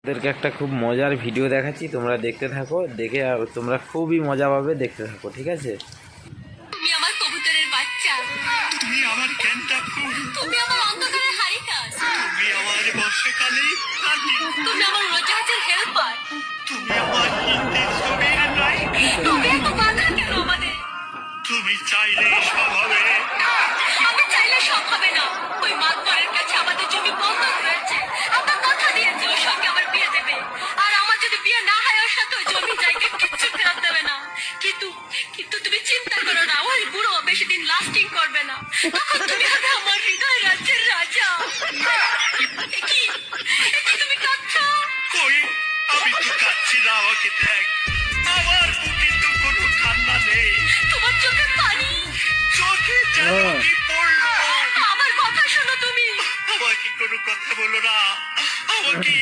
ওদেরকে একটা খুব মজার ভিডিও দেখাচ্ছি, তোমরা দেখতে থাকো, দেখে তোমরা খুবই মজা পাবে, দেখতে থাকো, ঠিক আছে? তুমি আমার কবুতরের বাচ্চা, তুমি আমার জ্ঞানটা, তুমি আমার অন্ধকারের হারিকাস, তুমি আমার বর্ষাকালে তুমি আমার উড়োজাহাজের হেল্পার, তুমি আমার হিন্দি ছবির নায়িকা। তুমি এত বাধা কেন আমাদের? তুমি চাইলে সব হবে। আমি চাইলে সব হবে না। ওই মাতবরের কাছে আমাদের জমি বন্ধক রয়েছে। আমার কথা দিয়েছে ওর সঙ্গে আমার বিয়ে দেবে, আর আমার যদি বিয়ে না হয় ওর সাথে ওই জমি জায়গা কিচ্ছু ফেরত দেবে না। কিন্তু কিন্তু তুমি চিন্তা করো না, ওই বুড়ো বেশি দিন লাস্টিং করবে না। তখন তুমি হবে আমার হৃদয় রাজ্যের রাজা। কি তুমি কাঁদছো? কই, আমি তো কাচ্ছি না, আমাকে দেখ। আমার বুকে তো কোনো কান্না নেই, তোমার চোখে পানি, চোখে যেন কি পড়লো। আমার কথা শোনো তুমি। আমাকে কোনো কথা বলো না, আমাকে